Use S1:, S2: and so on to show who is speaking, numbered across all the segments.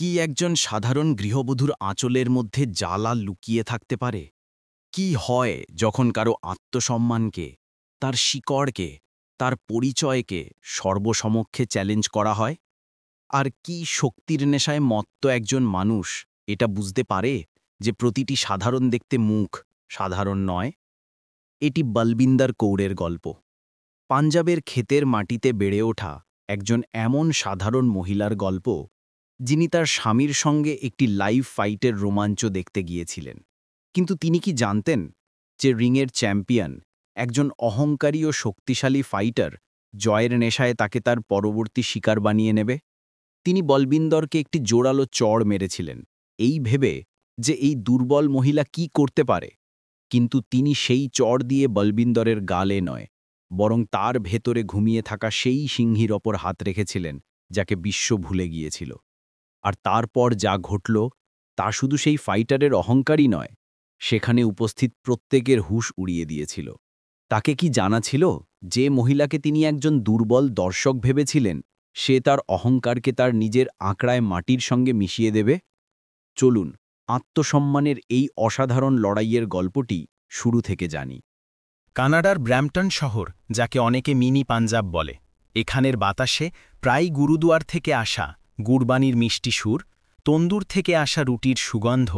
S1: কি একজন সাধারণ গৃহবধূর আঁচলের মধ্যে জ্বালা লুকিয়ে থাকতে পারে? কি হয় যখন কারো আত্মসম্মানকে, তার শিকড়কে, তার পরিচয়কে সর্বসমক্ষে চ্যালেঞ্জ করা হয়? আর কি শক্তির নেশায় মত্ত একজন মানুষ এটা বুঝতে পারে যে প্রতিটি সাধারণ দেখতে মুখ সাধারণ নয়? এটি বলবিন্দর কৌরের গল্প। পাঞ্জাবের ক্ষেতের মাটিতে বেড়ে ওঠা একজন এমন সাধারণ মহিলার গল্প, যিনি তার স্বামীর সঙ্গে একটি লাইভ ফাইটের রোমাঞ্চ দেখতে গিয়েছিলেন। কিন্তু তিনি কি জানতেন যে রিংয়ের চ্যাম্পিয়ন, একজন অহংকারী ও শক্তিশালী ফাইটার, জয়ের নেশায় তাকে তার পরবর্তী শিকার বানিয়ে নেবে? তিনি বলবিন্দরকে একটি জোরালো চড় মেরেছিলেন, এই ভেবে যে এই দুর্বল মহিলা কি করতে পারে। কিন্তু তিনি সেই চড় দিয়ে বলবিন্দরের গালে নয়, বরং তার ভেতরে ঘুমিয়ে থাকা সেই সিংহীর ওপর হাত রেখেছিলেন যাকে বিশ্ব ভুলে গিয়েছিল। আর তারপর যা ঘটল তা শুধু সেই ফাইটারের অহংকারই নয়, সেখানে উপস্থিত প্রত্যেকের হুঁশ উড়িয়ে দিয়েছিল। তাকে কি জানা ছিল যে মহিলাকে তিনি একজন দুর্বল দর্শক ভেবেছিলেন, সে তার অহংকারকে তার নিজের আঁকড়ায় মাটির সঙ্গে মিশিয়ে দেবে? চলুন আত্মসম্মানের এই অসাধারণ লড়াইয়ের গল্পটি শুরু থেকে জানি।
S2: কানাডার ব্র্যাম্পটন শহর, যাকে অনেকে মিনি পাঞ্জাব বলে, এখানের বাতাসে প্রায় গুরুদুয়ার থেকে আসা গুরবানির মিষ্টি সুর, তন্দুর থেকে আসা রুটির সুগন্ধ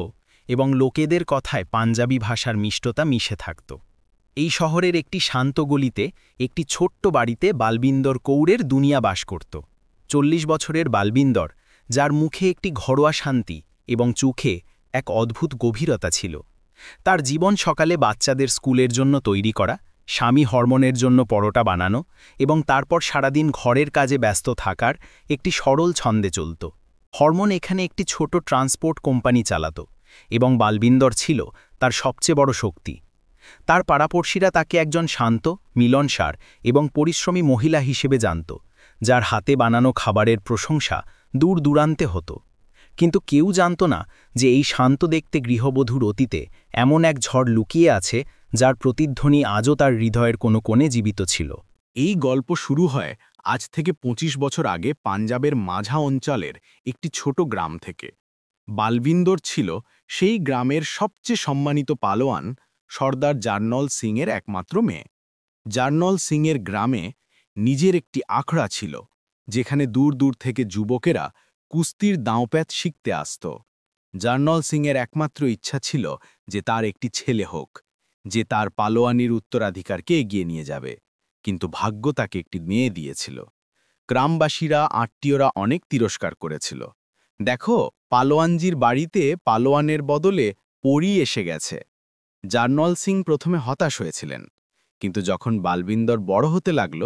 S2: এবং লোকেদের কথায় পাঞ্জাবি ভাষার মিষ্টতা মিশে থাকত। এই শহরের একটি শান্ত গলিতে একটি ছোট্ট বাড়িতে বালবিন্দর কৌরের দুনিয়া বাস করত। 40 বছরের বালবিন্দর, যার মুখে একটি ঘরোয়া শান্তি এবং চোখে এক অদ্ভুত গভীরতা ছিল। তার জীবন সকালে বাচ্চাদের স্কুলের জন্য তৈরি করা, স্বামী হরমোনের জন্য পরোটা বানানো এবং তারপর সারাদিন ঘরের কাজে ব্যস্ত থাকার একটি সরল ছন্দে চলত। হরমোন এখানে একটি ছোট ট্রান্সপোর্ট কোম্পানি চালাত এবং বালবিন্দর ছিল তার সবচেয়ে বড় শক্তি। তার পাড়াপড়শিরা তাকে একজন শান্ত, মিলনসার এবং পরিশ্রমী মহিলা হিসেবে জানত, যার হাতে বানানো খাবারের প্রশংসা দূর দূরান্তে হতো। কিন্তু কেউ জানত না যে এই শান্ত দেখতে গৃহবধূর অতীতে এমন এক ঝড় লুকিয়ে আছে, যার প্রতিধ্বনি আজও তার হৃদয়ের কোনো কোণে জীবিত ছিল।
S3: এই গল্প শুরু হয় আজ থেকে 25 বছর আগে পাঞ্জাবের মাঝা অঞ্চলের একটি ছোট গ্রাম থেকে। বালবিন্দর ছিল সেই গ্রামের সবচেয়ে সম্মানিত পালোয়ান সর্দার জার্নল সিংয়ের একমাত্র মেয়ে। জার্নল সিংয়ের গ্রামে নিজের একটি আখড়া ছিল, যেখানে দূর দূর থেকে যুবকেরা কুস্তির দাঁওপ্যাত শিখতে আসত। জার্নল সিংয়ের একমাত্র ইচ্ছা ছিল যে তার একটি ছেলে হোক, যে তার পালোয়ানির উত্তরাধিকারকে এগিয়ে নিয়ে যাবে। কিন্তু ভাগ্য তাকে একটি মেয়ে দিয়েছিল। গ্রামবাসীরা, আত্মীয়রা অনেক তিরস্কার করেছিল। দেখো, পালোয়ানজির বাড়িতে পালোয়ানের বদলে পরী এসে গেছে। জার্নল সিং প্রথমে হতাশ হয়েছিলেন, কিন্তু যখন বালবিন্দর বড় হতে লাগল,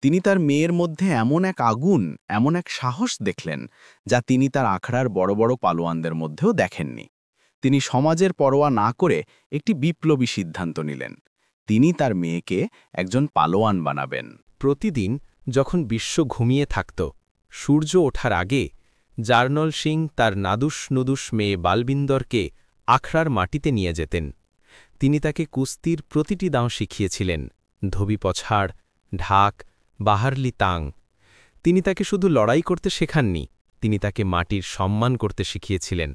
S3: তিনি তার মেয়ের মধ্যে এমন এক আগুন, এমন এক সাহস দেখলেন, যা তিনি তার আখড়ার বড় বড় পালোয়ানদের মধ্যেও দেখেননি। তিনি সমাজের পরোয়া না করে একটি বিপ্লবী সিদ্ধান্ত নিলেন। তিনি তার মেয়েকে একজন পালোয়ান বানাবেন।
S2: প্রতিদিন যখন বিশ্ব ঘুমিয়ে থাকত, সূর্য ওঠার আগে জার্নল সিং তার নাদুস নুদুস মেয়ে বালবিন্দরকে আখড়ার মাটিতে নিয়ে যেতেন। তিনি তাকে কুস্তির প্রতিটি দাঁও শিখিয়েছিলেন, ধোবি পছাড়, ঢাক, বাহারলি তাং। তিনি তাকে শুধু লড়াই করতে শেখাননি, তিনি তাকে মাটির সম্মান করতে শিখিয়েছিলেন,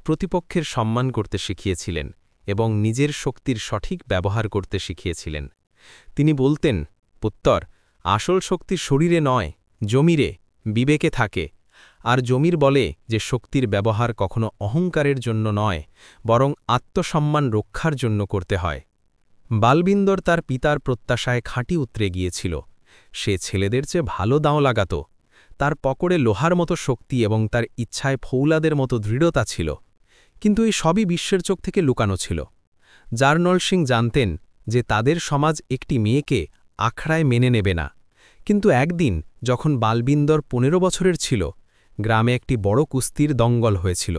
S2: প্রতিপক্ষের সম্মান করতে শিখিয়েছিলেন এবং নিজের শক্তির সঠিক ব্যবহার করতে শিখিয়েছিলেন। তিনি বলতেন, পুত্তর, আসল শক্তি শরীরে নয়, জমিরে, বিবেকে থাকে। আর জমির বলে যে শক্তির ব্যবহার কখনো অহংকারের জন্য নয়, বরং আত্মসম্মান রক্ষার জন্য করতে হয়। বালবিন্দর তার পিতার প্রত্যাশায় খাঁটি উতরে গিয়েছিল। সে ছেলেদের চেয়ে ভালো দাঁও লাগাত। তার পকড়ে লোহার মতো শক্তি এবং তার ইচ্ছায় ফৌলাদের মতো দৃঢ়তা ছিল। কিন্তু এই সবই বিশ্বের চোখ থেকে লুকানো ছিল। জার্নল সিং জানতেন যে তাদের সমাজ একটি মেয়েকে আখড়ায় মেনে নেবে না। কিন্তু একদিন যখন বালবিন্দর 15 বছরের ছিল, গ্রামে একটি বড় কুস্তির দঙ্গল হয়েছিল।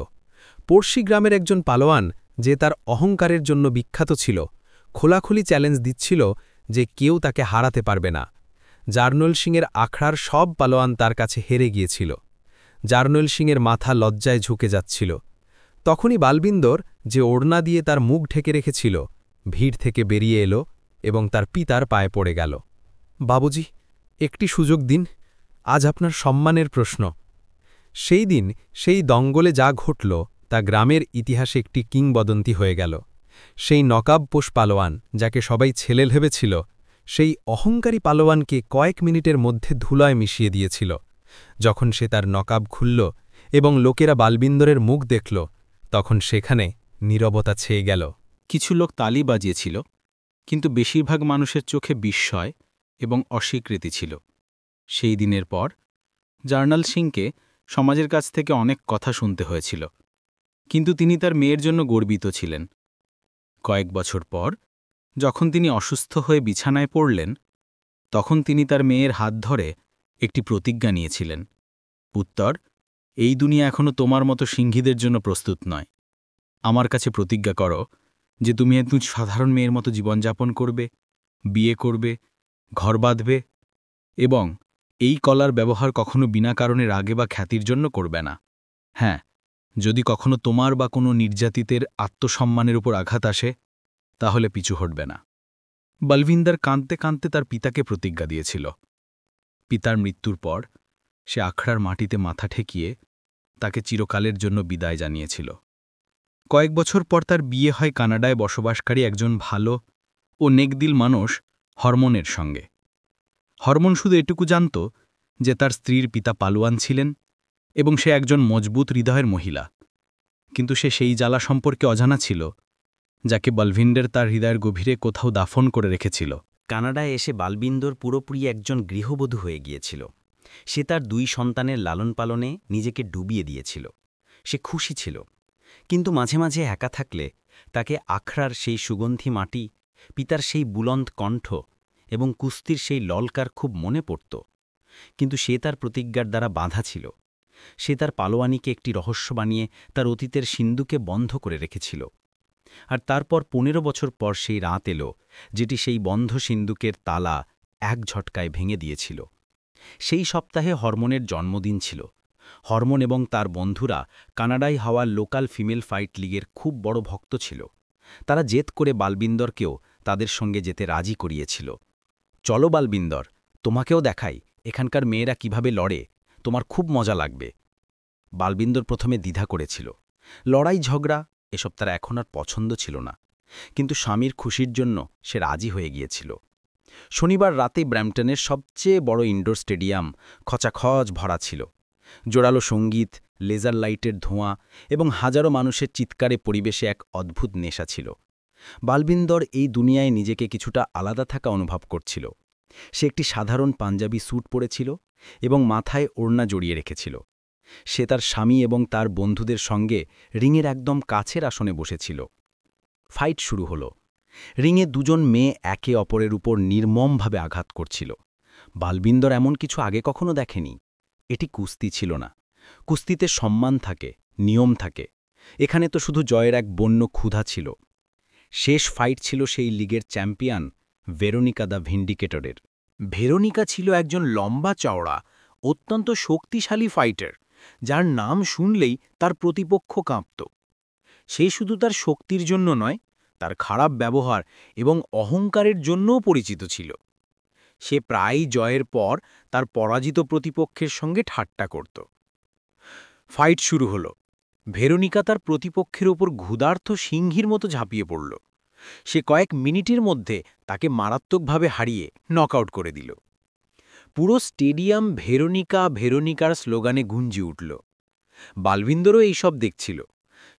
S2: পড়শি গ্রামের একজন পালোয়ান, যে তার অহংকারের জন্য বিখ্যাত ছিল, খোলাখুলি চ্যালেঞ্জ দিচ্ছিল যে কেউ তাকে হারাতে পারবে না। জার্নল সিংয়ের আখড়ার সব পালোয়ান তার কাছে হেরে গিয়েছিল। জার্নল সিংয়ের মাথা লজ্জায় ঝুঁকে যাচ্ছিল। তখনই বালবিন্দর, যে ওড়না দিয়ে তার মুখ ঢেকে রেখেছিল, ভিড় থেকে বেরিয়ে এলো এবং তার পিতার পায়ে পড়ে গেল। বাবুজি, একটি সুযোগ দিন, আজ আপনার সম্মানের প্রশ্ন। সেই দিন সেই দঙ্গলে যা ঘটল তা গ্রামের ইতিহাসে একটি কিংবদন্তি হয়ে গেল। সেই নকাবপোষ পালোয়ান, যাকে সবাই ছেলে ভেবেছিল, সেই অহংকারী পালোয়ানকে কয়েক মিনিটের মধ্যে ধুলায় মিশিয়ে দিয়েছিল। যখন সে তার নকাব খুলল এবং লোকেরা বালবিন্দরের মুখ দেখল, তখন সেখানে নীরবতা ছেয়ে গেল।
S3: কিছু লোক তালি বাজিয়েছিল, কিন্তু বেশিরভাগ মানুষের চোখে বিস্ময় এবং অস্বীকৃতি ছিল। সেই দিনের পর জার্নাল সিংকে সমাজের কাছ থেকে অনেক কথা শুনতে হয়েছিল, কিন্তু তিনি তার মেয়ের জন্য গর্বিত ছিলেন। কয়েক বছর পর যখন তিনি অসুস্থ হয়ে বিছানায় পড়লেন, তখন তিনি তার মেয়ের হাত ধরে একটি প্রতিজ্ঞা নিয়েছিলেন। উত্তর, এই দুনিয়া এখনও তোমার মতো সিংহীদের জন্য প্রস্তুত নয়। আমার কাছে প্রতিজ্ঞা করো যে তুমি একজন সাধারণ মেয়ের মতো জীবনযাপন করবে, বিয়ে করবে, ঘর বাঁধবে এবং এই কলার ব্যবহার কখনো বিনা কারণে রাগে বা খ্যাতির জন্য করবে না। হ্যাঁ, যদি কখনো তোমার বা কোনো নির্যাতিতের আত্মসম্মানের উপর আঘাত আসে, তাহলে পিছু হটবে না। বলবিন্দর কাঁদতে কাঁদতে তার পিতাকে প্রতিজ্ঞা দিয়েছিল। পিতার মৃত্যুর পর সে আখড়ার মাটিতে মাথা ঠেকিয়ে তাকে চিরকালের জন্য বিদায় জানিয়েছিল। কয়েক বছর পর তার বিয়ে হয় কানাডায় বসবাসকারী একজন ভালো ও নেকদিল মানুষ হরমোনের সঙ্গে। হরমোন শুধু এটুকু জানত যে তার স্ত্রীর পিতা পালোয়ান ছিলেন এবং সে একজন মজবুত হৃদয়ের মহিলা, কিন্তু সে সেই জ্বালা সম্পর্কে অজানা ছিল যাকে বলভিন্ডার তার হৃদয়ের গভীরে কোথাও দাফন করে রেখেছিল।
S1: কানাডায় এসে বালবিন্দর পুরোপুরি একজন গৃহবধূ হয়ে গিয়েছিল। সে তার 2 সন্তানের লালন পালনে নিজেকে ডুবিয়ে দিয়েছিল। সে খুশি ছিল, কিন্তু মাঝে মাঝে একা থাকলে তাকে আখড়ার সেই সুগন্ধি মাটি, পিতার সেই বুলন্দ কণ্ঠ এবং কুস্তির সেই ললকার খুব মনে পড়ত। কিন্তু সে তার প্রতিজ্ঞার দ্বারা বাঁধা ছিল। সে তার পালোয়ানিকে একটি রহস্য বানিয়ে তার অতীতের সিন্ধুকে বন্ধ করে রেখেছিল। আর তারপর 15 বছর পর সেই রাত এলো, যেটি সেই বন্ধ সিন্ধুকের তালা এক ঝটকায় ভেঙে দিয়েছিল। সেই সপ্তাহে হরমোনের জন্মদিন ছিল। হরমোন এবং তার বন্ধুরা কানাডায় হওয়া লোকাল ফিমেল ফাইট লিগের খুব বড় ভক্ত ছিল। তারা জেদ করে বালবিন্দরকেও তাদের সঙ্গে যেতে রাজি করিয়েছিল। চলো বালবিন্দর, তোমাকেও দেখাই এখানকার মেয়েরা কিভাবে লড়ে, তোমার খুব মজা লাগবে। বালবিন্দর প্রথমে দ্বিধা করেছিল। লড়াই ঝগড়া এসব তার এখন আর পছন্দ ছিল না, কিন্তু স্বামীর খুশির জন্য সে রাজি হয়ে গিয়েছিল। শনিবার রাতে ব্র্যাম্পটনের সবচেয়ে বড় ইনডোর স্টেডিয়াম খচাখচ ভরা ছিল। জোরালো সঙ্গীত, লেজার লাইটের ধোঁয়া এবং হাজারো মানুষের চিৎকারে পরিবেশে এক অদ্ভুত নেশা ছিল। বালবিন্দর এই দুনিয়ায় নিজেকে কিছুটা আলাদা থাকা অনুভব করছিল। সে একটি সাধারণ পাঞ্জাবি স্যুট পরেছিল এবং মাথায় ওড়না জড়িয়ে রেখেছিল। সে তার স্বামী এবং তার বন্ধুদের সঙ্গে রিংয়ের একদম কাছের আসনে বসেছিল। ফাইট শুরু হলো। রিংয়ে 2 জন মেয়ে একে অপরের উপর নির্মমভাবে আঘাত করছিল। বালবিন্দর এমন কিছু আগে কখনো দেখেনি। এটি কুস্তি ছিল না। কুস্তিতে সম্মান থাকে, নিয়ম থাকে। এখানে তো শুধু জয়ের এক বন্য ক্ষুধা ছিল। শেষ ফাইট ছিল সেই লিগের চ্যাম্পিয়ন ভেরোনিকা দ্য ভিন্ডিকেটরের। ভেরোনিকা ছিল একজন লম্বা চওড়া, অত্যন্ত শক্তিশালী ফাইটার, যার নাম শুনলেই তার প্রতিপক্ষ কাঁপত। সে শুধু তার শক্তির জন্য নয়, তার খারাপ ব্যবহার এবং অহংকারের জন্যও পরিচিত ছিল। সে প্রায়ই জয়ের পর তার পরাজিত প্রতিপক্ষের সঙ্গে ঠাট্টা করত। ফাইট শুরু হলো। ভেরোনিকা তার প্রতিপক্ষের ওপর ক্ষুধার্ত সিংহীর মতো ঝাঁপিয়ে পড়ল। সে কয়েক মিনিটের মধ্যে তাকে মারাত্মকভাবে হারিয়ে নকআউট করে দিল। পুরো স্টেডিয়াম ভেরোনিকা ভেরোনিকার স্লোগানে গুঞ্জি উঠল। বালবিন্দরও এইসব দেখছিল।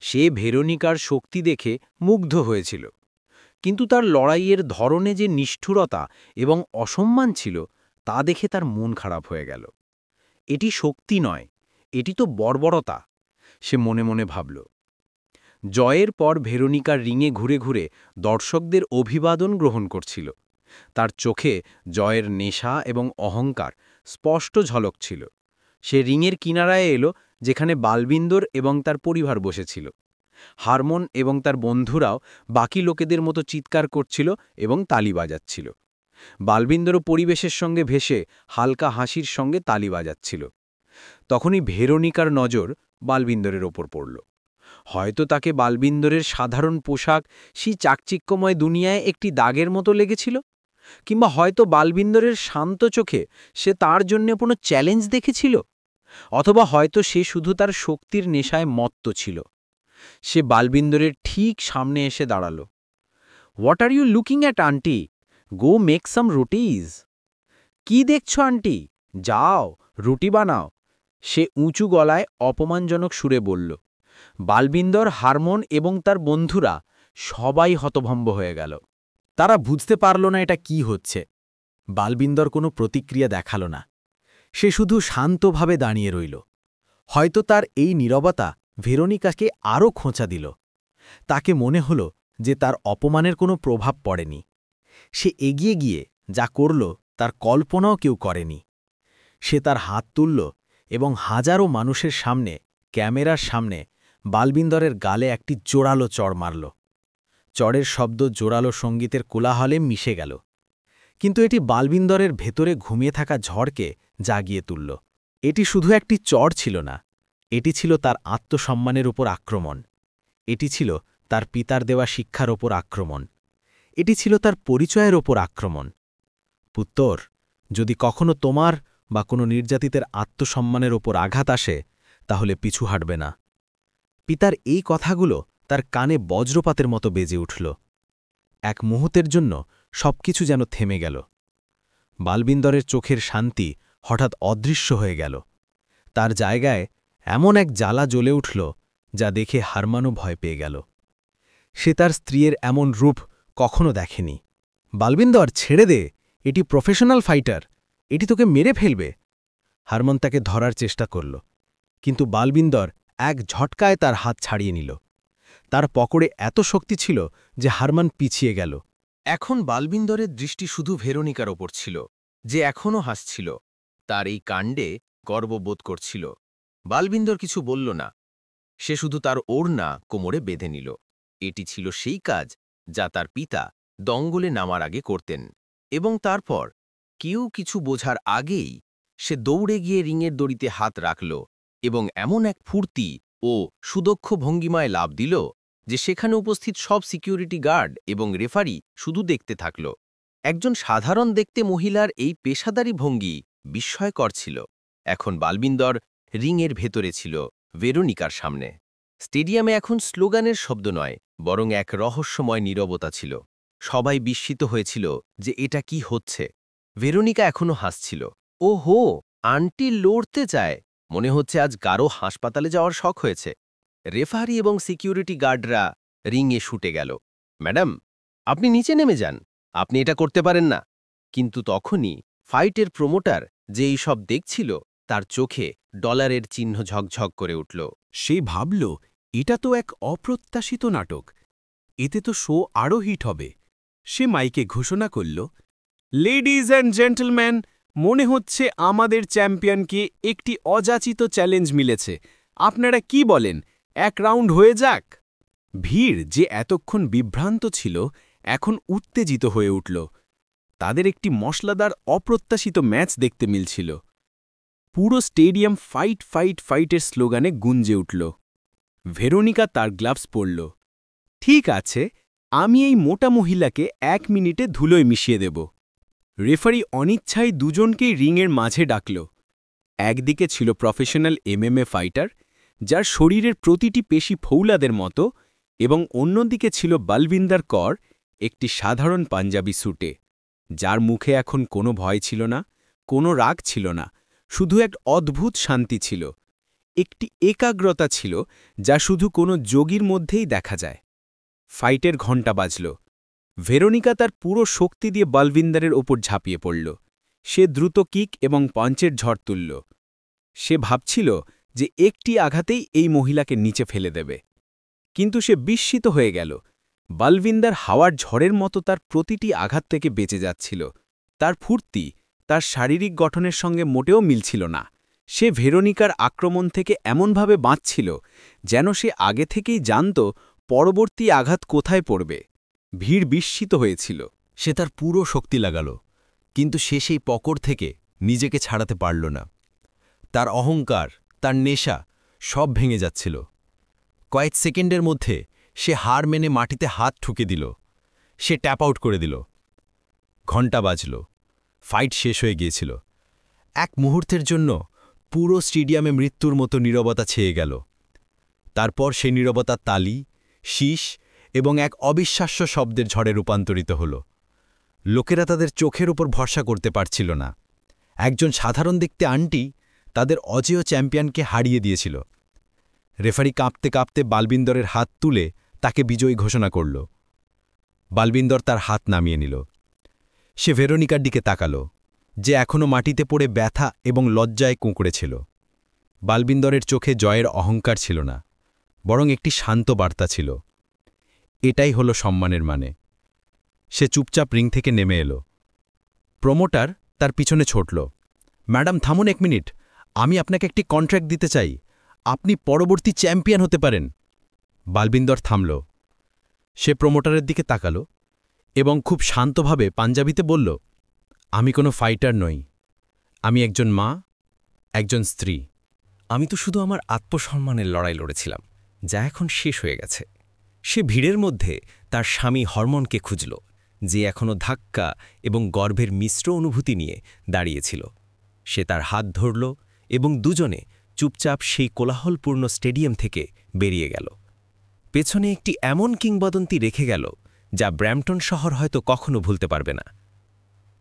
S1: সে ভেরোনিকার শক্তি দেখে মুগ্ধ হয়েছিল, কিন্তু তার লড়াইয়ের ধরনে যে নিষ্ঠুরতা এবং অসম্মান ছিল তা দেখে তার মন খারাপ হয়ে গেল। এটি শক্তি নয়, এটি তো বর্বরতা, সে মনে মনে ভাবল। জয়ের পর ভেরোনিকা রিংয়ে ঘুরে ঘুরে দর্শকদের অভিবাদন গ্রহণ করছিল। তার চোখে জয়ের নেশা এবং অহংকার স্পষ্ট ঝলক ছিল। সে রিংয়ের কিনারায় এলো, যেখানে বালবিন্দর এবং তার পরিবার বসেছিল। হারমোন এবং তার বন্ধুরাও বাকি লোকেদের মতো চিৎকার করছিল এবং তালি বাজাচ্ছিল। বালবিন্দরও পরিবেশের সঙ্গে ভেসে হালকা হাসির সঙ্গে তালি বাজাচ্ছিল। তখনই ভেরোনিকার নজর বালবিন্দরের ওপর পড়ল। হয়তো তাকে বালবিন্দরের সাধারণ পোশাক সেই চাকচিক্যময় দুনিয়ায় একটি দাগের মতো লেগেছিল, কিংবা হয়তো বালবিন্দরের শান্ত চোখে সে তার জন্য কোনো চ্যালেঞ্জ দেখেছিল।
S2: অথবা হয়তো সে শুধু তার শক্তির নেশায় মত্ত ছিল। সে বালবিন্দরের ঠিক সামনে এসে দাঁড়াল। What are you looking at aunty? Go make some rotis. কি দেখছো আন্টি? যাও রুটি বানাও, সে উঁচু গলায় অপমানজনক সুরে বলল। বালবিন্দর, হারমোন এবং তার বন্ধুরা সবাই হতভম্ব হয়ে গেল। তারা বুঝতে পারল না এটা কি হচ্ছে। বালবিন্দর কোনো প্রতিক্রিয়া দেখাল না। সে শুধু শান্তভাবে দাঁড়িয়ে রইল। হয়তো তার এই নীরবতা ভেরোনিকাকে আরও খোঁচা দিল। তাকে মনে হল যে তার অপমানের কোনো প্রভাব পড়েনি। সে এগিয়ে গিয়ে যা করল তার কল্পনাও কেউ করেনি। সে তার হাত তুলল এবং হাজারো মানুষের সামনে, ক্যামেরার সামনে বালবিন্দরের গালে একটি জোরালো চড় মারল। চড়ের শব্দ জোরালো সঙ্গীতের কোলাহলে মিশে গেল। কিন্তু এটি বালবিন্দরের ভেতরে ঘুমিয়ে থাকা ঝড়কে জাগিয়ে তুলল। এটি শুধু একটি চড় ছিল না, এটি ছিল তার আত্মসম্মানের উপর আক্রমণ। এটি ছিল তার পিতার দেওয়া শিক্ষার ওপর আক্রমণ। এটি ছিল তার পরিচয়ের ওপর আক্রমণ। পুত্তর, যদি কখনো তোমার বা কোনো নির্যাতিতের আত্মসম্মানের ওপর আঘাত আসে, তাহলে পিছু হাঁটবে না। পিতার এই কথাগুলো তার কানে বজ্রপাতের মতো বেজে উঠল। এক মুহূর্তের জন্য সবকিছু যেন থেমে গেল। বালবিন্দরের চোখের শান্তি হঠাৎ অদৃশ্য হয়ে গেল। তার জায়গায় এমন এক জ্বালা জ্বলে উঠল যা দেখে হারমানও ভয় পেয়ে গেল। সে তার স্ত্রীর এমন রূপ কখনো দেখেনি। বালবিন্দর, ছেড়ে দে, এটি প্রফেশনাল ফাইটার, এটি তোকে মেরে ফেলবে। হারমান তাকে ধরার চেষ্টা করল, কিন্তু বালবিন্দর এক ঝটকায় তার হাত ছাড়িয়ে নিল। তার পকড়ে এত শক্তি ছিল যে হারমান পিছিয়ে গেল। এখন বালবিন্দরের দৃষ্টি শুধু ভেরোনিকার ওপর ছিল, যে এখনও হাসছিল, তার এই কাণ্ডে গর্ববোধ করছিল। বালবিন্দর কিছু বলল না। সে শুধু তার ওড়না কোমরে বেঁধে নিল। এটি ছিল সেই কাজ যা তার পিতা দঙ্গলে নামার আগে করতেন। এবং তারপর কেউ কিছু বোঝার আগেই সে দৌড়ে গিয়ে রিংয়ের দড়িতে হাত রাখল এবং এমন এক ফুর্তি ও সুদক্ষ ভঙ্গিমায় লাফ দিল যে সেখানে উপস্থিত সব সিকিউরিটি গার্ড এবং রেফারি শুধু দেখতে থাকল। একজন সাধারণ দেখতে মহিলার এই পেশাদারী ভঙ্গি বিস্ময়কর ছিল। এখন বালবিন্দর রিংয়ের ভেতরে ছিল, ভেরোনিকার সামনে। স্টেডিয়ামে এখন স্লোগানের শব্দ নয়, বরং এক রহস্যময় নীরবতা ছিল। সবাই বিস্মিত হয়েছিল যে এটা কি হচ্ছে। ভেরোনিকা এখনও হাসছিল। ও হো, আন্টি লড়তে চায়। মনে হচ্ছে আজ গাঢ় হাসপাতালে যাওয়ার শখ হয়েছে। রেফারি এবং সিকিউরিটি গার্ডরা রিংয়ে শুটে গেল। ম্যাডাম, আপনি নিচে নেমে যান, আপনি এটা করতে পারেন না। কিন্তু তখনই ফাইটের প্রমোটার যে এই সব দেখছিল, তার চোখে ডলারের চিহ্ন ঝকঝক করে উঠল।
S4: সে ভাবল, এটা তো এক অপ্রত্যাশিত নাটক, এতে তো শো আরও হিট হবে। সে মাইকে ঘোষণা করল, লেডিজ অ্যান্ড জেন্টলম্যান, মনে হচ্ছে আমাদের চ্যাম্পিয়নকে একটি অযাচিত চ্যালেঞ্জ মিলেছে। আপনারা কি বলেন, এক রাউন্ড হয়ে যাক? ভিড়, যে এতক্ষণ বিভ্রান্ত ছিল, এখন উত্তেজিত হয়ে উঠল। তাদের একটি মশলাদার অপ্রত্যাশিত ম্যাচ দেখতে মিলছিল। পুরো স্টেডিয়াম ফাইট ফাইট ফাইটের স্লোগানে গুঞ্জে উঠল। ভেরোনিকা তার গ্লাভস পরল। ঠিক আছে, আমি এই মোটা মহিলাকে 1 মিনিটে ধুলোয় মিশিয়ে দেব। রেফারি অনিচ্ছায় দুজনকেই রিংয়ের মাঝে ডাকল। একদিকে ছিল প্রফেশনাল এমএমএ ফাইটার, যার শরীরের প্রতিটি পেশি ফৌলাদের মতো, এবং অন্যদিকে ছিল বালবিন্দর কর, একটি সাধারণ পাঞ্জাবি স্যুটে, যার মুখে এখন কোনো ভয় ছিল না, কোনো রাগ ছিল না, শুধু এক অদ্ভুত শান্তি ছিল, একটি একাগ্রতা ছিল যা শুধু কোনো যোগীর মধ্যেই দেখা যায়। ফাইটের ঘণ্টা বাজল। ভেরোনিকা তার পুরো শক্তি দিয়ে বালবিন্দরের ওপর ঝাঁপিয়ে পড়ল। সে দ্রুত কিক এবং পাঞ্চের ঝড় তুলল। সে ভাবছিল যে একটি আঘাতেই এই মহিলাকে নিচে ফেলে দেবে। কিন্তু সে বিস্মিত হয়ে গেল। বালবিন্দর হাওয়ার ঝড়ের মতো তার প্রতিটি আঘাত থেকে বেঁচে যাচ্ছিল। তার ফুর্তি তার শারীরিক গঠনের সঙ্গে মোটেও মিলছিল না। সে ভেরোনিকার আক্রমণ থেকে এমনভাবে বাঁচছিল যেন সে আগে থেকেই জানত পরবর্তী আঘাত কোথায় পড়বে। ভিড় বিস্মিত হয়েছিল।
S2: সে তার পুরো শক্তি লাগাল, কিন্তু সে সেই পকড় থেকে নিজেকে ছাড়াতে পারল না। তার অহংকার, তার নেশা সব ভেঙে যাচ্ছিল। কয়েক সেকেন্ডের মধ্যে সে হার মেনে মাটিতে হাত ঠুকে দিল। সে ট্যাপ আউট করে দিল। ঘণ্টা বাজল। ফাইট শেষ হয়ে গিয়েছিল। এক মুহূর্তের জন্য
S4: পুরো স্টেডিয়ামে মৃত্যুর মতো নীরবতা ছেয়ে গেল। তারপর সেই নীরবতা তালি, শীষ এবং এক অবিশ্বাস্য শব্দের ঝড়ে রূপান্তরিত হল। লোকেরা তাদের চোখের উপর ভরসা করতে পারছিল না। একজন সাধারণ দেখতে আন্টি তাদের অজেয় চ্যাম্পিয়নকে হারিয়ে দিয়েছিল। রেফারি কাঁপতে কাঁপতে বালবিন্দরের হাত তুলে তাকে বিজয়ী ঘোষণা করল। বালবিন্দর তার হাত নামিয়ে নিল। সে ভেরোনিকার দিকে তাকাল, যে এখনও মাটিতে পড়ে ব্যথা এবং লজ্জায় কুঁকড়েছিল। বালবিন্দরের চোখে জয়ের অহংকার ছিল না, বরং একটি শান্ত বার্তা ছিল। এটাই হলো সম্মানের মানে। সে চুপচাপ রিং থেকে নেমে এলো। প্রমোটার তার পিছনে ছুটল। ম্যাডাম থামুন 1 মিনিট, আমি আপনাকে একটি কন্ট্রাক্ট দিতে চাই। আপনি পরবর্তী চ্যাম্পিয়ন হতে পারেন। বালবিন্দর থামল। সে প্রমোটারের দিকে তাকাল এবং খুব শান্তভাবে পাঞ্জাবিতে বলল, আমি কোনো ফাইটার নই, আমি একজন মা, একজন স্ত্রী।
S2: আমি তো শুধু আমার আত্মসম্মানের লড়াই লড়েছিলাম, যা এখন শেষ হয়ে গেছে। সে ভিড়ের মধ্যে তার স্বামী হরমনকে খুঁজল, যে এখনও ধাক্কা এবং গর্ভের মিশ্র অনুভূতি নিয়ে দাঁড়িয়েছিল। সে তার হাত ধরল এবং দুজনে চুপচাপ সেই কোলাহলপূর্ণ স্টেডিয়াম থেকে বেরিয়ে গেল। পেছনে একটি এমন কিংবদন্তি রেখে গেল, যা ব্র্যাম্পটন শহর হয়তো কখনো ভুলতে পারবে না।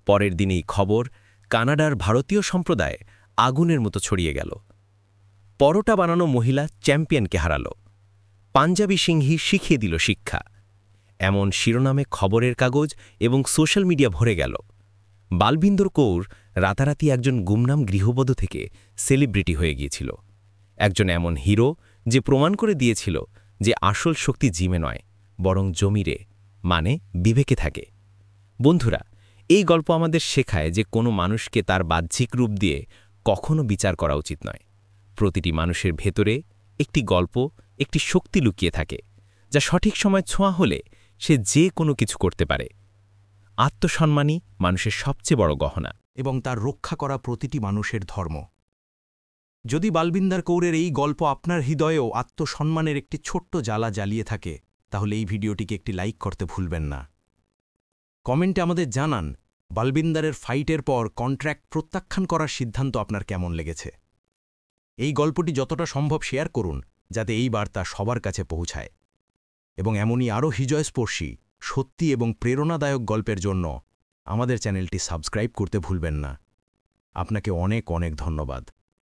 S2: পরের দিনেই খবর কানাডার ভারতীয় সম্প্রদায় আগুনের মতো ছড়িয়ে গেল। পরোটা বানানো মহিলা চ্যাম্পিয়নকে হারাল। পাঞ্জাবি সিংহী শিখিয়ে দিল শিক্ষা। এমন শিরোনামে খবরের কাগজ এবং সোশ্যাল মিডিয়া ভরে গেল। বালবিন্দর কৌর রাতারাতি একজন গুমনাম গৃহবধূ থেকে সেলিব্রিটি হয়ে গিয়েছিল। একজন এমন হিরো যে প্রমাণ করে দিয়েছিল যে আসল শক্তি জিমে নয়, বরং জমিরে, মানে বিবেকে থাকে। বন্ধুরা, এই গল্প আমাদের শেখায় যে কোনো মানুষকে তার বাহ্যিক রূপ দিয়ে কখনো বিচার করা উচিত নয়। প্রতিটি মানুষের ভেতরে একটি গল্প, একটি শক্তি লুকিয়ে থাকে, যা সঠিক সময় ছোঁয়া হলে সে যে কোনো কিছু করতে পারে। আত্মসম্মানই মানুষের সবচেয়ে বড় গহনা,
S5: এবং তার রক্ষা করা প্রতিটি মানুষের ধর্ম। যদি বালবিন্দর কৌরের এই গল্প আপনার হৃদয়েও আত্মসম্মানের একটি ছোট্ট জ্বালা জ্বালিয়ে থাকে, তাহলে এই ভিডিওটিকে একটি লাইক করতে ভুলবেন না। কমেন্টে আমাদের জানান, বালবিন্দরের ফাইটের পর কন্ট্রাক্ট প্রত্যাখ্যান করার সিদ্ধান্ত আপনার কেমন লেগেছে। এই গল্পটি যতটা সম্ভব শেয়ার করুন, যাতে এই বার্তা সবার কাছে পৌঁছায়। এবং এমনই আরও হৃদয়স্পর্শী, সত্যি এবং প্রেরণাদায়ক গল্পের জন্য আমাদের চ্যানেলটি সাবস্ক্রাইব করতে ভুলবেন না। আপনাকে অনেক অনেক ধন্যবাদ।